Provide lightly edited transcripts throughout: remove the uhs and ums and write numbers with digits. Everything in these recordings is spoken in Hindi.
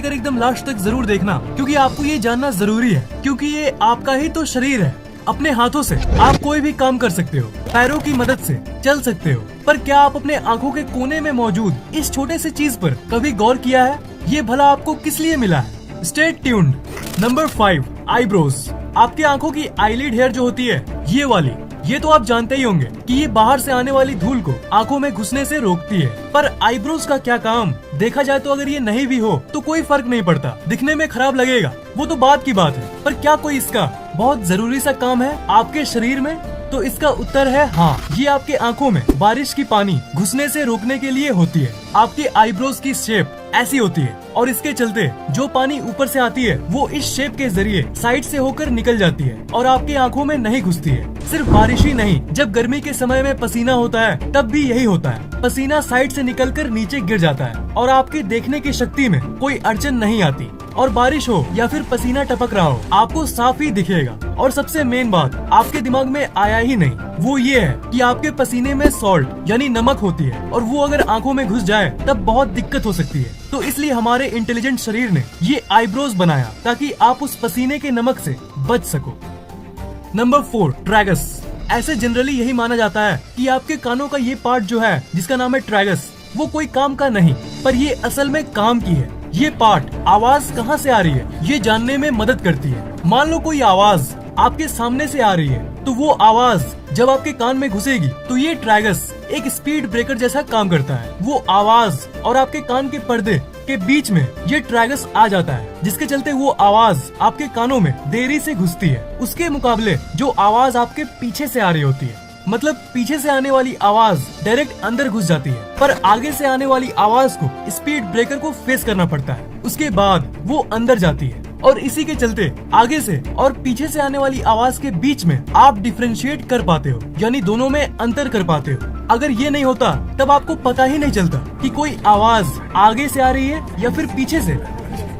लेकर एकदम लास्ट तक जरूर देखना, क्योंकि आपको ये जानना जरूरी है, क्योंकि ये आपका ही तो शरीर है। अपने हाथों से आप कोई भी काम कर सकते हो, पैरों की मदद से चल सकते हो, पर क्या आप अपने आंखों के कोने में मौजूद इस छोटे से चीज पर कभी गौर किया है? ये भला आपको किस लिए मिला है? Stay tuned. Number 5, eyebrows. आपकी आंखों की आईलिड हेयर जो होती है, ये वाली, ये तो आप जानते ही होंगे कि ये बाहर से आने वाली धूल को आंखों में घुसने से रोकती है। पर आईब्रोज का क्या काम? देखा जाए तो अगर ये नहीं भी हो तो कोई फर्क नहीं पड़ता, दिखने में खराब लगेगा वो तो बात की बात है, पर क्या कोई इसका बहुत जरूरी सा काम है आपके शरीर में? तो इसका उत्तर है हाँ। ये आपके आंखों में बारिश की पानी घुसने से रोकने के लिए होती है। आपकी आईब्रोज की शेप ऐसी होती है और इसके चलते जो पानी ऊपर से आती है वो इस शेप के जरिए साइड से होकर निकल जाती है और आपकी आंखों में नहीं घुसती है। सिर्फ बारिश ही नहीं, जब गर्मी के समय में पसीना होता है तब भी यही होता है। पसीना साइड से निकलकर नीचे गिर जाता है और आपकी देखने की शक्ति में कोई अड़चन नहीं आती। और बारिश हो या फिर पसीना टपक रहा हो, आपको साफ ही दिखेगा। और सबसे मेन बात आपके दिमाग में आया ही नहीं, वो ये है कि आपके पसीने में सॉल्ट यानी नमक होती है और वो अगर आंखों में घुस जाए तब बहुत दिक्कत हो सकती है। तो इसलिए हमारे इंटेलिजेंट शरीर ने ये आईब्रोज बनाया ताकि आप उस पसीने के नमक से बच सको। Number 4, tragus. ऐसे जनरली यही माना जाता है कि आपके कानों का ये पार्ट जो है जिसका नाम है ट्रैगस, वो कोई काम का नहीं, पर ये असल में काम की है। ये पार्ट आवाज कहाँ से आ रही है ये जानने में मदद करती है। मान लो कोई आवाज आपके सामने से आ रही है, तो वो आवाज जब आपके कान में घुसेगी तो ये ट्रैगस एक स्पीड ब्रेकर जैसा काम करता है। वो आवाज और आपके कान के पर्दे के बीच में ये ट्रैगस आ जाता है, जिसके चलते वो आवाज आपके कानों में देरी से घुसती है। उसके मुकाबले जो आवाज आपके पीछे से आ रही होती है, मतलब पीछे से आने वाली आवाज डायरेक्ट अंदर घुस जाती है, पर आगे से आने वाली आवाज को स्पीड ब्रेकर को फेस करना पड़ता है, उसके बाद वो अंदर जाती है। और इसी के चलते आगे से और पीछे से आने वाली आवाज के बीच में आप डिफरेंशिएट कर पाते हो, यानी दोनों में अंतर कर पाते हो। अगर ये नहीं होता तब आपको पता ही नहीं चलता कि कोई आवाज आगे से आ रही है या फिर पीछे से।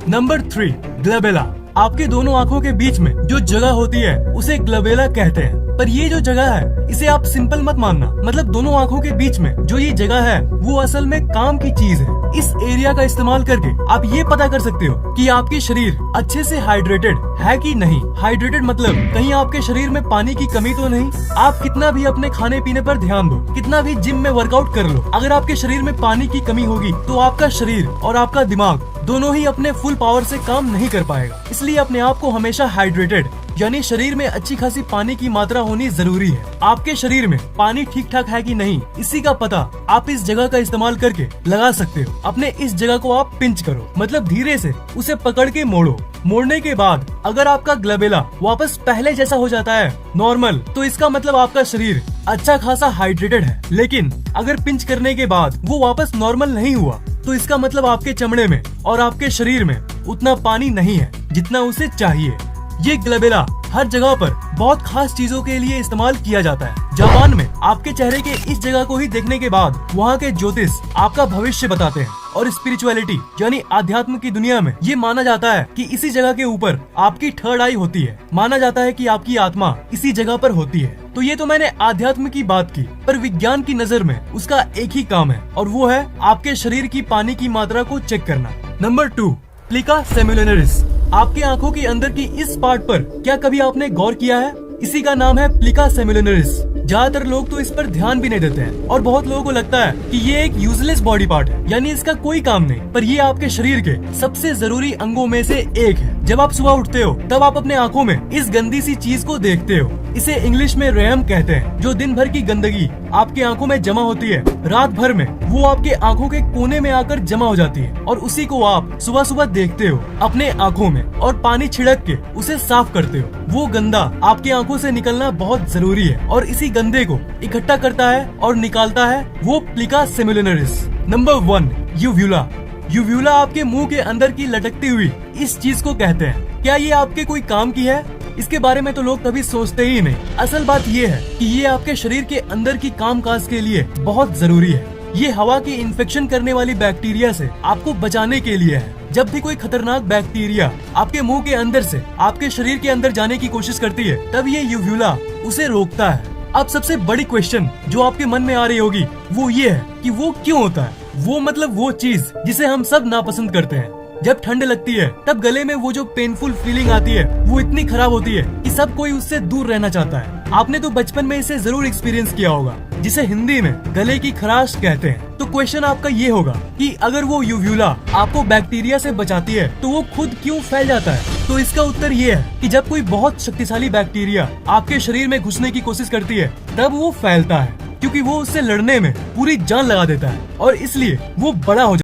नंबर 3, ग्लोबुला। आपके दोनों आंखों के बीच में जो जगह होती है उसे ग्लोबुला कहते हैं। पर ये जो जगह है इसे आप सिंपल मत मानना, मतलब दोनों आंखों के बीच में जो ये जगह है वो असल में काम की चीज है। इस एरिया का इस्तेमाल करके आप ये पता कर सकते हो कि आपके शरीर अच्छे से हाइड्रेटेड है कि नहीं। हाइड्रेटेड मतलब कहीं आपके शरीर में पानी की कमी तो नहीं। आप कितना भी अपने खाने पीने पर ध्यान दो, कितना भी जिम में वर्कआउट कर लो, अगर आपके शरीर में पानी की कमी होगी तो आपका शरीर और आपका दिमाग दोनों ही अपने फुल पावर से काम नहीं कर पाएगा। इसलिए अपने आप को हमेशा हाइड्रेटेड यानी शरीर में अच्छी खासी पानी की मात्रा होनी जरूरी है। आपके शरीर में पानी ठीक ठाक है कि नहीं, इसी का पता आप इस जगह का इस्तेमाल करके लगा सकते हो। अपने इस जगह को आप पिंच करो, मतलब धीरे से उसे पकड़ के मोड़ो। मोड़ने के बाद अगर आपका ग्लोबुला वापस पहले जैसा हो जाता है, नॉर्मल, तो इसका मतलब आपका शरीर अच्छा खासा हाइड्रेटेड है। लेकिन अगर पिंच करने के बाद वो वापस नॉर्मल नहीं हुआ तो इसका मतलब आपके चमड़े में और आपके शरीर में उतना पानी नहीं है जितना उसे चाहिए। ये ग्लोबुला हर जगह पर बहुत खास चीजों के लिए इस्तेमाल किया जाता है। जापान में आपके चेहरे के इस जगह को ही देखने के बाद वहाँ के ज्योतिष आपका भविष्य बताते हैं। और स्पिरिचुअलिटी यानी आध्यात्म की दुनिया में ये माना जाता है कि इसी जगह के ऊपर आपकी थर्ड आई होती है। माना जाता है कि आपकी आत्मा इसी जगह पर होती है। तो ये तो मैंने आध्यात्म की बात की, पर विज्ञान की नजर में उसका एक ही काम है और वो है आपके शरीर की पानी की मात्रा को चेक करना। नंबर 2, प्लिका सेमिलुनरिस। आपकी आंखों के अंदर की इस पार्ट पर क्या कभी आपने गौर किया है? इसी का नाम है प्लिका सेमिलुनरिस। ज्यादातर लोग तो इस पर ध्यान भी नहीं देते हैं और बहुत लोगों को लगता है कि ये एक यूजलेस बॉडी पार्ट है, यानी इसका कोई काम नहीं। पर ये आपके शरीर के सबसे जरूरी अंगों में से एक है। जब आप सुबह उठते हो तब आप अपने आंखों में इस गंदी सी चीज को देखते हो। इसे इंग्लिश में रेहम कहते हैं, जो दिन भर की गंदगी आपकी आंखों में जमा होती है। रात भर में वो आपके आंखों के कोने में आकर जमा हो जाती है और उसी को आप सुबह सुबह देखते हो अपने आंखों में और पानी छिड़क के उसे साफ करते हो। वो गंदा आपकी आंखों से निकलना बहुत जरूरी है और इसी गंदे को इकट्ठा करता है और निकालता है वो प्लिका सेमिलुनरिस। नंबर 1, यूव्यूला। यूव्यूला आपके मुंह के अंदर की लटकती हुई इस चीज को कहते हैं। क्या ये आपके कोई काम की है? इसके बारे में तो लोग कभी सोचते ही नहीं। असल बात ये है कि ये आपके शरीर के अंदर की कामकाज के लिए बहुत जरूरी है। ये हवा की इन्फेक्शन करने वाली बैक्टीरिया से आपको बचाने के लिए है। जब भी कोई खतरनाक बैक्टीरिया आपके मुंह के अंदर से आपके शरीर के अंदर जाने की कोशिश करती है, तब ये यूव्यूला उसे रोकता है। अब सबसे बड़ी क्वेश्चन जो आपके मन में आ रही होगी वो ये है कि वो क्यों होता है? वो मतलब वो चीज जिसे हम सब नापसंद करते हैं, जब ठंड लगती है तब गले में वो जो पेनफुल फीलिंग आती है वो इतनी खराब होती है कि सब कोई उससे दूर रहना चाहता है। आपने तो बचपन में इसे जरूर एक्सपीरियंस किया होगा, जिसे हिंदी में गले की खराश कहते हैं। तो क्वेश्चन आपका ये होगा कि अगर वो यूव्यूला आपको बैक्टीरिया से बचाती है तो वो खुद क्यों फैल जाता है? तो इसका उत्तर ये है कि जब कोई बहुत शक्तिशाली बैक्टीरिया आपके शरीर में घुसने की कोशिश करती है तब वो फैलता है, क्योंकि वो उससे लड़ने में पूरी जान लगा देता है और इसलिए वो बड़ा हो जाता है।